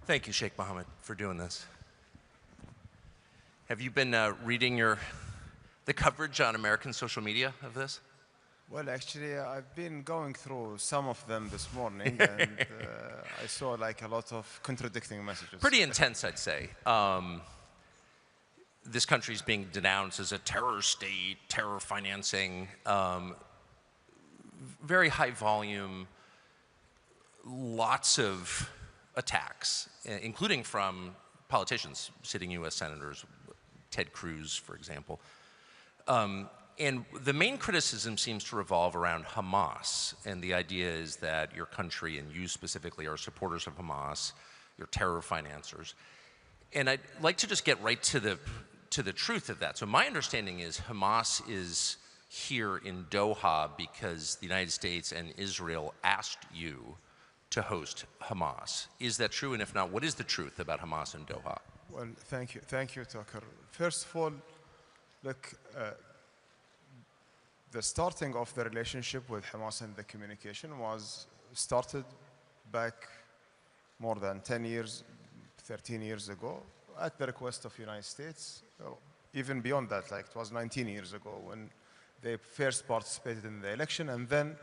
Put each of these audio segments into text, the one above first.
Thank you, Sheikh Mohammed, for doing this. Have you been reading the coverage on American social media of this? Well, actually, I've been going through some of them this morning, and I saw like a lot of contradicting messages. Pretty intense, I'd say. This country is being denounced as a terror state, terror financing, very high volume, lots of attacks, including from politicians, sitting US senators, Ted Cruz, for example. And the main criticism seems to revolve around Hamas, and the idea is that your country, and you specifically, are supporters of Hamas, you're terror financiers. And I'd like to just get right to the truth of that. So my understanding is Hamas is here in Doha because the United States and Israel asked you to host Hamas. Is that true? And if not, what is the truth about Hamas in Doha? Well, thank you, Tucker. First of all, look, the starting of the relationship with Hamas and the communication was started back more than 10 years, 13 years ago, at the request of the United States. Even beyond that, like it was 19 years ago when they first participated in the election, and then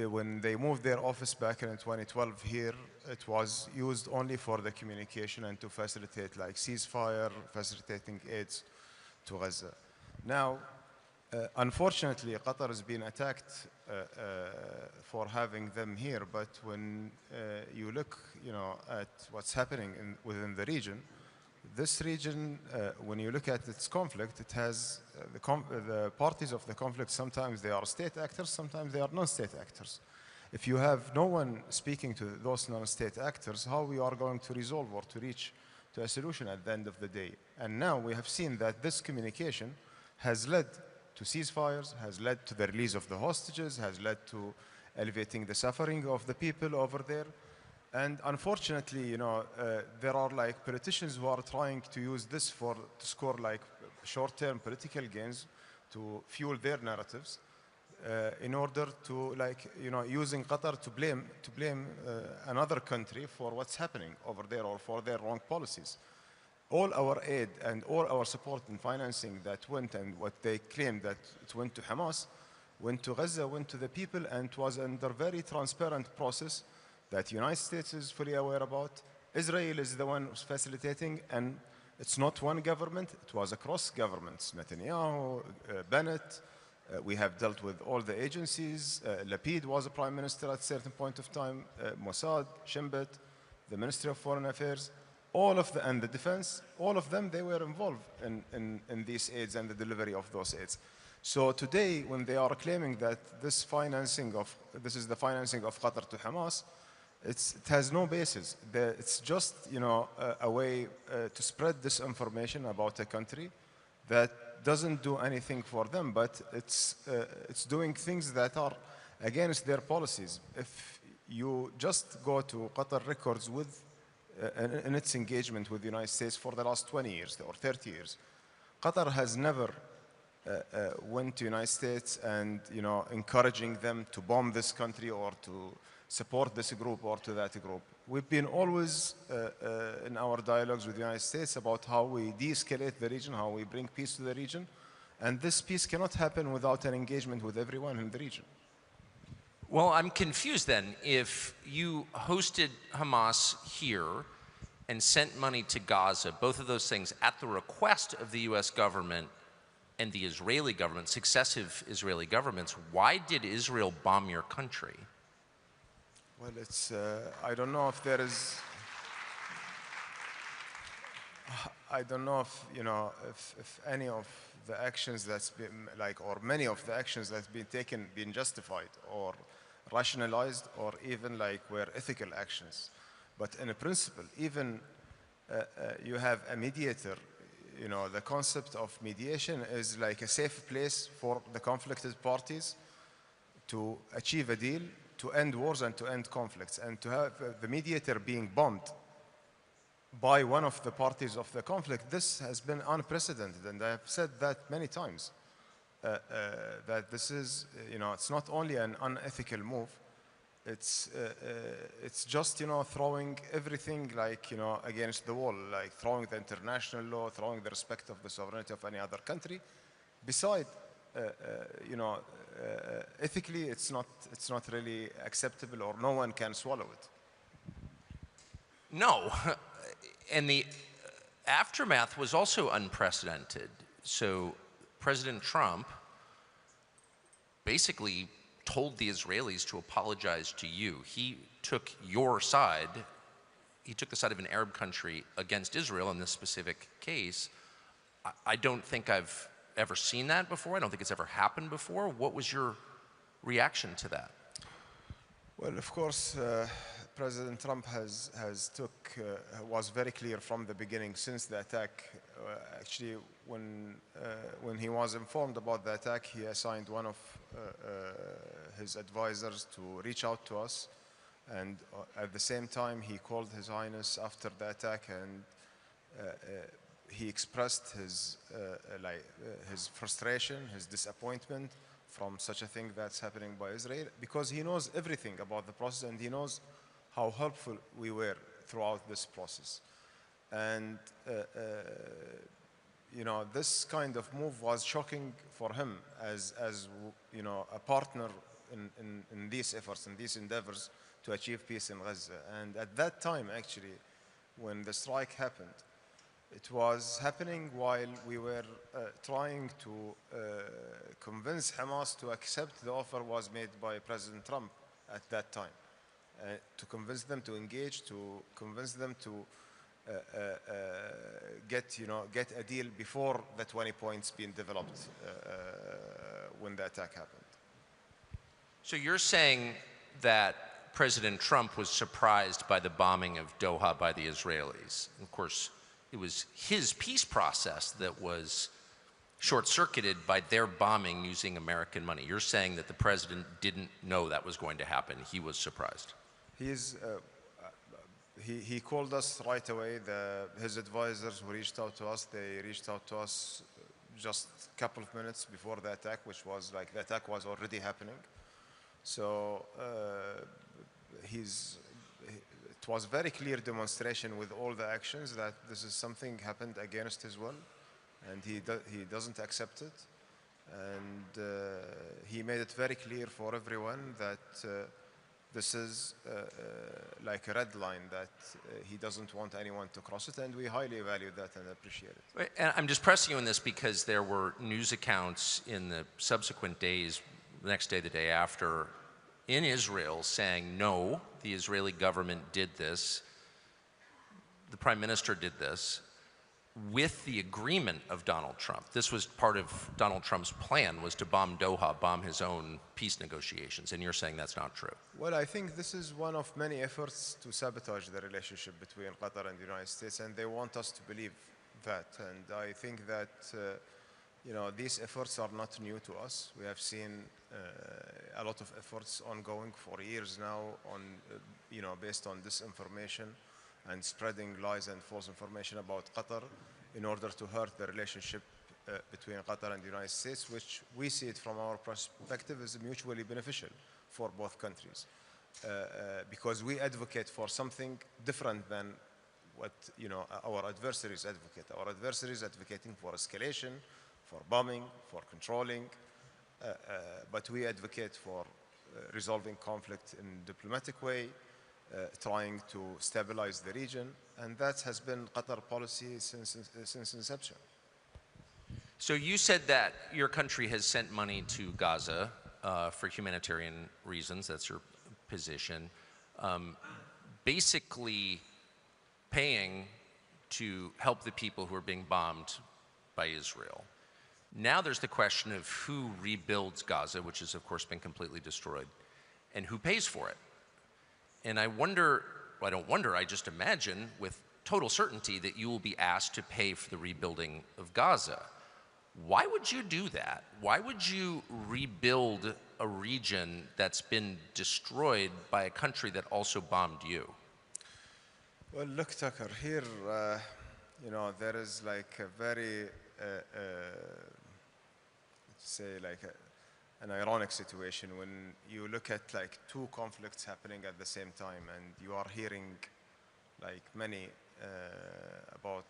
when they moved their office back in 2012 here, it was used only for the communication and to facilitate like ceasefire, facilitating aids to Gaza. Now, unfortunately, Qatar has been attacked for having them here, but when you look, at what's happening within the region, this region, when you look at its conflict, it has the parties of the conflict. Sometimes they are state actors, sometimes they are non-state actors. If you have no one speaking to those non-state actors, how we are going to resolve or to reach to a solution at the end of the day? And now we have seen that this communication has led to ceasefires, has led to the release of the hostages, has led to alleviating the suffering of the people over there. And unfortunately, there are like politicians who are trying to use this to score like short-term political gains to fuel their narratives in order to using Qatar to blame another country for what's happening over there or for their wrong policies. All our aid and all our support and financing that went, and what they claimed that it went to Hamas, went to Gaza, went to the people, and it was under very transparent process that the United States is fully aware about. Israel is the one who's facilitating, and it's not one government, it was across governments. Netanyahu, Bennett, we have dealt with all the agencies. Lapid was a prime minister at a certain point of time, Mossad, Shimbet, the Ministry of Foreign Affairs, all of and the defense, all of them, they were involved in these aids and the delivery of those aids. So today, when they are claiming that this is the financing of Qatar to Hamas, it has no basis. It's just a way to spread this information about a country that doesn't do anything for them, but it's doing things that are against their policies. If you just go to Qatar records with in its engagement with the United States for the last 20 years or 30 years, Qatar has never went to the United States and encouraging them to bomb this country or to support this group or to that group. We've been always in our dialogues with the United States about how we de-escalate the region, how we bring peace to the region, and this peace cannot happen without an engagement with everyone in the region. Well, I'm confused then. If you hosted Hamas here and sent money to Gaza, both of those things at the request of the US government and the Israeli government, successive Israeli governments, why did Israel bomb your country? Well, it's, I don't know if there is, I don't know if, if any of the actions that's been, or many of the actions that's been taken, been justified or rationalized or even were ethical actions. But in a principle, even you have a mediator, the concept of mediation is like a safe place for the conflicted parties to achieve a deal, to end wars and to end conflicts, and to have the mediator being bombed by one of the parties of the conflict. This has been unprecedented, and I have said that many times, that this is, it's not only an unethical move, it's just, throwing everything like, against the wall, like throwing the international law, throwing the respect of the sovereignty of any other country. Besides, ethically, it's not really acceptable, or no one can swallow it. No, and the aftermath was also unprecedented. So President Trump basically told the Israelis to apologize to you. He took your side. He took the side of an Arab country against Israel in this specific case. I don't think I've ever seen that before. I don't think it's ever happened before. What was your reaction to that? Well, of course, President Trump was very clear from the beginning since the attack. Actually, when he was informed about the attack, he assigned one of his advisors to reach out to us, and at the same time, he called His Highness after the attack, and he expressed his frustration, his disappointment from such a thing that's happening by Israel, because he knows everything about the process and he knows how helpful we were throughout this process. And this kind of move was shocking for him as a partner in these efforts, in these endeavors to achieve peace in Gaza. And at that time, actually, when the strike happened, it was happening while we were trying to convince Hamas to accept the offer was made by President Trump at that time, to convince them to engage, to convince them to get a deal before the 20 points being developed when the attack happened. So you're saying that President Trump was surprised by the bombing of Doha by the Israelis. Of course, it was his peace process that was short-circuited by their bombing using American money. You're saying that the president didn't know that was going to happen. He was surprised. He called us right away. His advisors who reached out to us, they reached out to us just a couple of minutes before the attack, which was like the attack was already happening. So it was very clear demonstration with all the actions that this is something happened against his will, and he doesn't accept it. And he made it very clear for everyone that this is like a red line, that he doesn't want anyone to cross it, and we highly value that and appreciate it. And I'm just pressing you on this because there were news accounts in the subsequent days, the next day, the day after, in Israel saying, no, the Israeli government did this, the Prime Minister did this, with the agreement of Donald Trump. This was part of Donald Trump's plan, was to bomb Doha, bomb his own peace negotiations, and you're saying that's not true. Well, I think this is one of many efforts to sabotage the relationship between Qatar and the United States, and they want us to believe that. And I think that these efforts are not new to us. We have seen a lot of efforts ongoing for years now on, based on disinformation and spreading lies and false information about Qatar in order to hurt the relationship between Qatar and the United States, which we see it from our perspective as mutually beneficial for both countries. Because we advocate for something different than what our adversaries advocate. Our adversaries advocating for escalation, for bombing, for controlling, but we advocate for resolving conflict in a diplomatic way, trying to stabilize the region, and that has been Qatar policy since inception. So you said that your country has sent money to Gaza for humanitarian reasons. That's your position. Basically paying to help the people who are being bombed by Israel. Now there's the question of who rebuilds Gaza, which has of course been completely destroyed, and who pays for it. And I wonder, well, I don't wonder, I just imagine with total certainty that you will be asked to pay for the rebuilding of Gaza. Why would you do that? Why would you rebuild a region that's been destroyed by a country that also bombed you? Well, look, Tucker, here, there is like a very, an ironic situation when you look at like two conflicts happening at the same time, and you are hearing like many about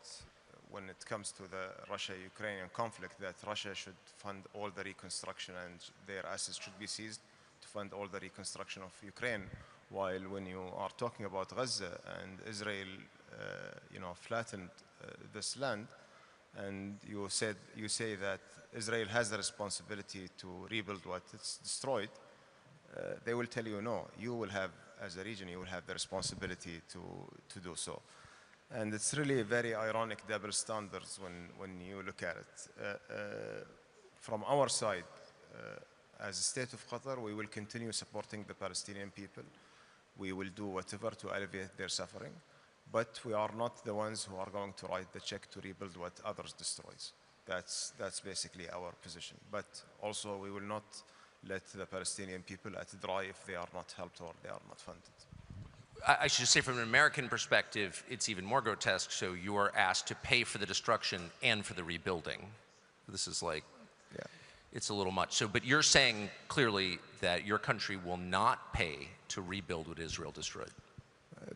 when it comes to the Russia-Ukrainian conflict, that Russia should fund all the reconstruction and their assets should be seized to fund all the reconstruction of Ukraine. While when you are talking about Gaza and Israel, flattened this land, and you say that Israel has the responsibility to rebuild what it's destroyed, they will tell you no. You will have, as a region, you will have the responsibility to do so. And it's really very ironic double standards when you look at it. From our side, as a state of Qatar, we will continue supporting the Palestinian people. We will do whatever to alleviate their suffering, but we are not the ones who are going to write the check to rebuild what others destroyed. That's basically our position. But also, we will not let the Palestinian people at dry if they are not helped or they are not funded. I should say, from an American perspective, it's even more grotesque. So you are asked to pay for the destruction and for the rebuilding. This is like, yeah, it's a little much. So, but you're saying clearly that your country will not pay to rebuild what Israel destroyed.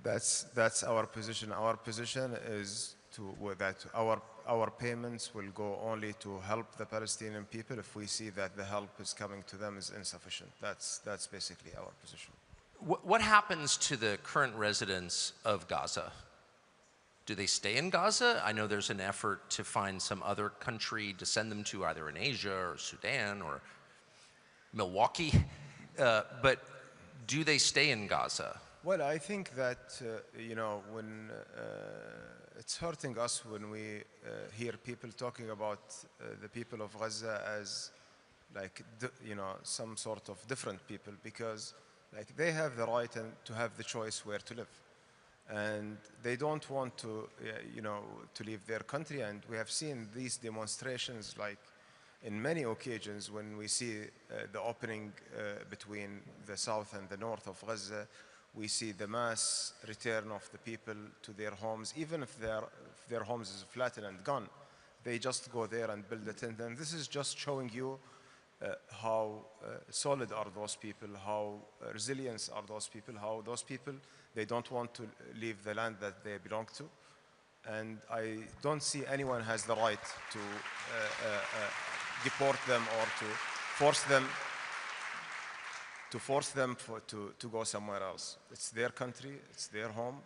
That's our position. Our position is that our payments will go only to help the Palestinian people if we see that the help is coming to them is insufficient. That's basically our position. What happens to the current residents of Gaza? Do they stay in Gaza? I know there's an effort to find some other country to send them to, either in Asia or Sudan or Milwaukee. But do they stay in Gaza? Well, I think that, when it's hurting us when we hear people talking about the people of Gaza as like, some sort of different people, because like they have the right to have the choice where to live. And they don't want to, to leave their country. And we have seen these demonstrations like in many occasions when we see the opening between the south and the north of Gaza. We see the mass return of the people to their homes, even if their homes is flattened and gone. They just go there and build a tent. And this is just showing you how solid are those people, how resilient are those people, how those people, they don't want to leave the land that they belong to. And I don't see anyone has the right to deport them or to force them to go somewhere else. It's their country, it's their home,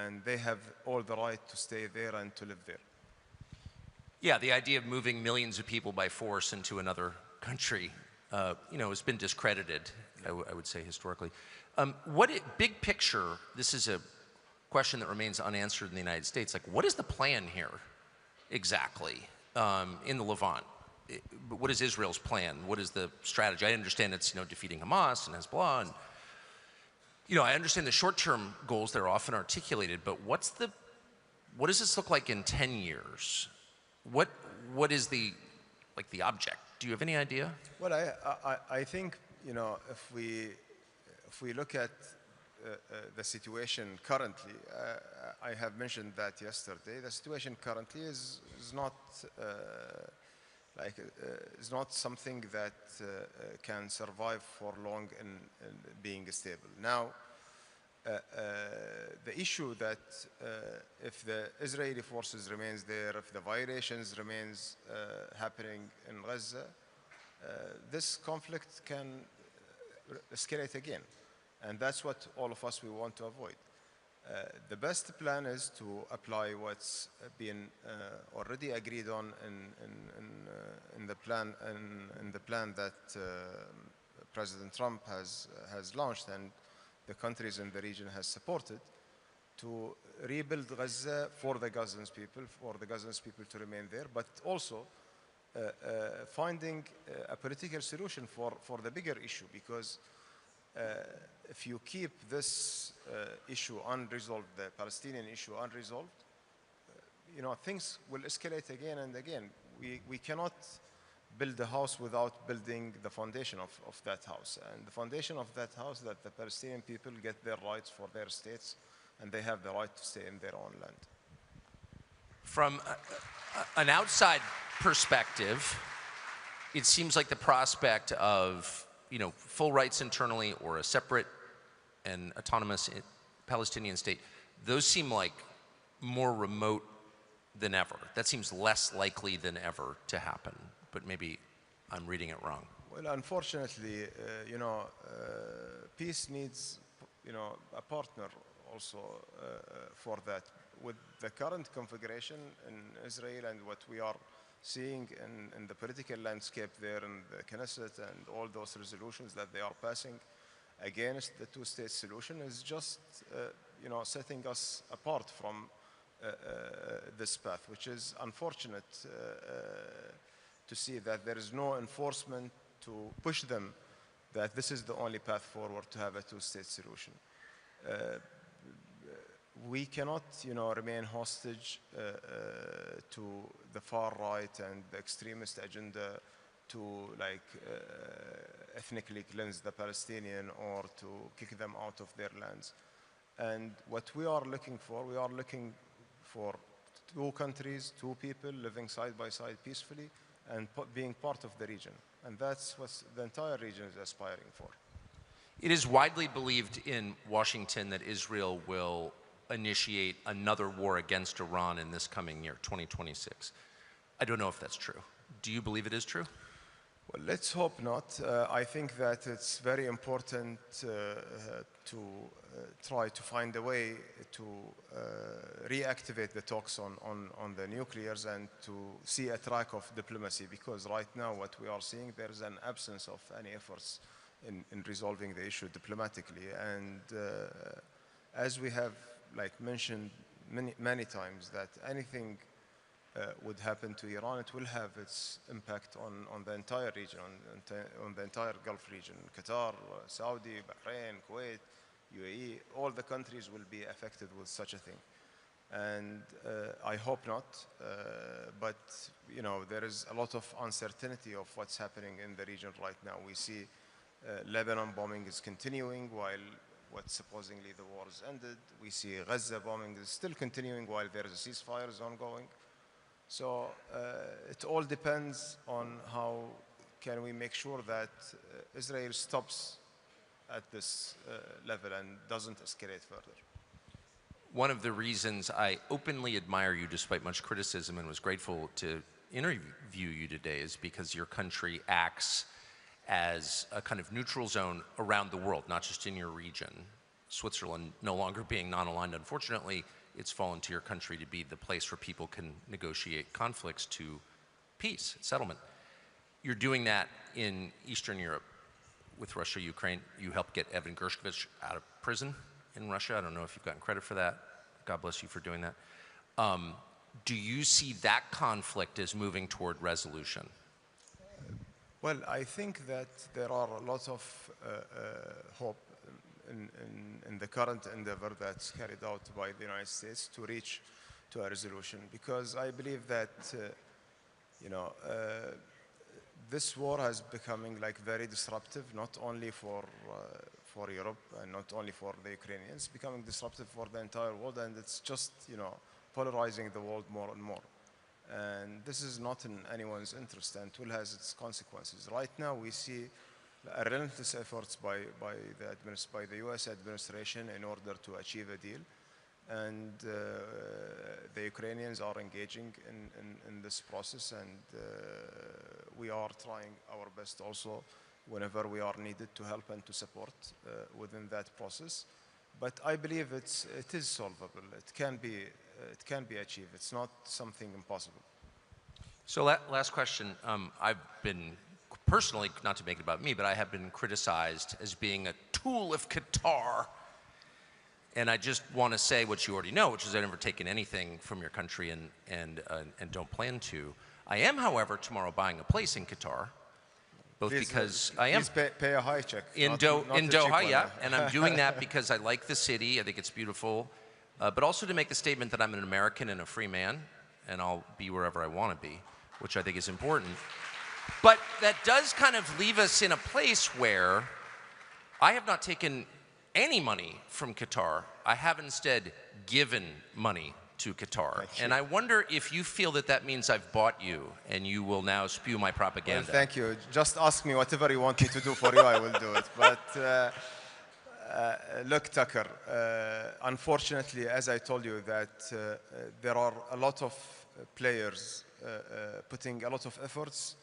and they have all the right to stay there and to live there. Yeah, the idea of moving millions of people by force into another country, has been discredited, I would say, historically. Big picture, this is a question that remains unanswered in the United States. Like, what is the plan here exactly in the Levant? What is Israel's plan? What is the strategy? I understand it's, defeating Hamas and Hezbollah, and, I understand the short-term goals that are often articulated, but what does this look like in 10 years? What is the object? Do you have any idea? Well, I think, if we look at the situation currently, I have mentioned that yesterday. The situation currently is not is not something that can survive for long in being stable. Now, the issue that if the Israeli forces remains there, if the violations remains happening in Gaza, this conflict can escalate again. And that's what all of us, we want to avoid. The best plan is to apply what's been already agreed on in the plan that President Trump has launched and the countries in the region has supported, to rebuild Gaza for the Gazan people to remain there, but also finding a political solution for the bigger issue, because if you keep this issue unresolved, the Palestinian issue unresolved, things will escalate again and again. We cannot build a house without building the foundation of that house. And the foundation of that house, that the Palestinian people get their rights for their states, and they have the right to stay in their own land. From an outside perspective, it seems like the prospect of, full rights internally or a separate and autonomous Palestinian state, those seem like more remote than ever. That seems less likely than ever to happen, but maybe I'm reading it wrong. Well, unfortunately, peace needs, a partner also for that. With the current configuration in Israel and what we are seeing in the political landscape there in the Knesset and all those resolutions that they are passing against the two-state solution is just, setting us apart from this path, which is unfortunate to see that there is no enforcement to push them that this is the only path forward to have a two-state solution. We cannot, remain hostage to the far right and the extremist agenda to ethnically cleanse the Palestinian or to kick them out of their lands. And what we are looking for two countries, two people living side by side peacefully and being part of the region. And that's what the entire region is aspiring for. It is widely believed in Washington that Israel will initiate another war against Iran in this coming year, 2026. I don't know if that's true. Do you believe it is true? Well, let's hope not. I think that it's very important to try to find a way to reactivate the talks on the nuclears and to see a track of diplomacy, because right now what we are seeing, there is an absence of any efforts in resolving the issue diplomatically. And as we have mentioned many times, that anything would happen to Iran, it will have its impact on the entire region, on the entire Gulf region. Qatar, Saudi, Bahrain, Kuwait, UAE, all the countries will be affected with such a thing. And I hope not, but there is a lot of uncertainty of what's happening in the region right now. We see Lebanon bombing is continuing while what supposedly the war is ended. We see Gaza bombing is still continuing while there is a ceasefire is ongoing. So it all depends on how can we make sure that Israel stops at this level and doesn't escalate further. One of the reasons I openly admire you despite much criticism and was grateful to interview you today is because your country acts as a kind of neutral zone around the world, not just in your region. Switzerland no longer being non-aligned, unfortunately, it's fallen to your country to be the place where people can negotiate conflicts to peace, settlement. You're doing that in Eastern Europe with Russia, Ukraine. You helped get Evan Gershkovich out of prison in Russia. I don't know if you've gotten credit for that. God bless you for doing that. Do you see that conflict as moving toward resolution? Well, I think that there are a lot of hope in the current endeavor that's carried out by the United States to reach to a resolution, because I believe that this war has becoming very disruptive, not only for Europe and not only for the Ukrainians, becoming disruptive for the entire world, and it's just polarizing the world more and more. And this is not in anyone's interest, and it will have its consequences. Right now, we see a relentless efforts by the US administration in order to achieve a deal. And the Ukrainians are engaging in this process, and we are trying our best also whenever we are needed to help and to support within that process. But I believe it is solvable. It can be achieved. It's not something impossible. So last question. I've been personally, not to make it about me, but I have been criticized as being a tool of Qatar. And I just want to say what you already know, which is I've never taken anything from your country and don't plan to. I am, however, tomorrow buying a place in Qatar, both because I am. Please pay a high check. In Doha, yeah. And I'm doing that because I like the city. I think it's beautiful. But also to make the statement that I'm an American and a free man, and I'll be wherever I want to be, which I think is important. But that does kind of leave us in a place where I have not taken any money from Qatar. I have instead given money to Qatar. And I wonder if you feel that that means I've bought you and you will now spew my propaganda. Well, thank you. Just ask me whatever you want me to do for you, I will do it. But look, Tucker, unfortunately, as I told you, that there are a lot of players putting a lot of efforts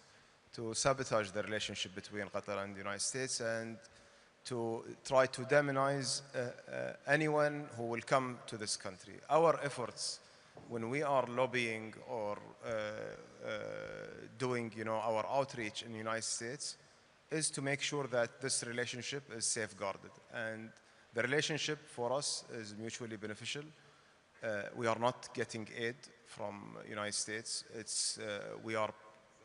to sabotage the relationship between Qatar and the United States and to try to demonize anyone who will come to this country. Our efforts, when we are lobbying or doing, our outreach in the United States, is to make sure that this relationship is safeguarded. And the relationship for us is mutually beneficial. We are not getting aid from the United States.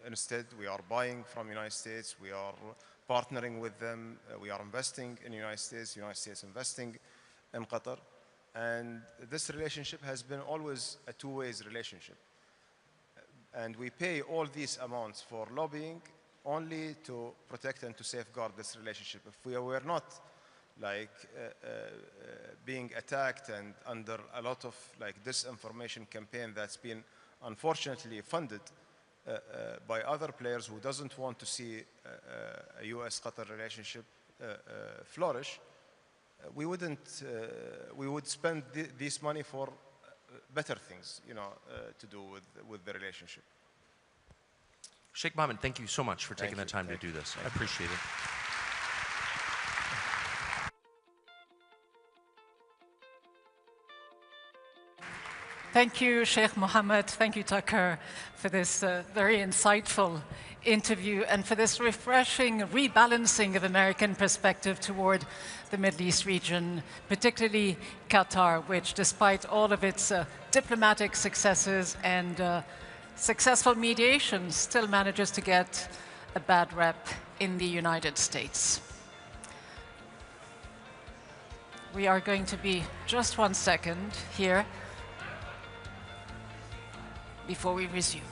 Instead, we are buying from the United States. We are partnering with them. We are investing in the United States investing in Qatar. And this relationship has been always a two-way relationship. And we pay all these amounts for lobbying only to protect and to safeguard this relationship. If we were not being attacked and under a lot of disinformation campaign that's been unfortunately funded by other players who doesn't want to see a US-Qatar relationship flourish, we would spend this money for better things, to do with the relationship. Sheikh Mohammed, thank you so much for taking the time to do this. I appreciate it. Thank you, Sheikh Mohammed. Thank you, Tucker, for this very insightful interview and for this refreshing rebalancing of American perspective toward the Middle East region, particularly Qatar, which, despite all of its diplomatic successes and successful mediation, still manages to get a bad rep in the United States. We are going to be just 1 second here before we resume.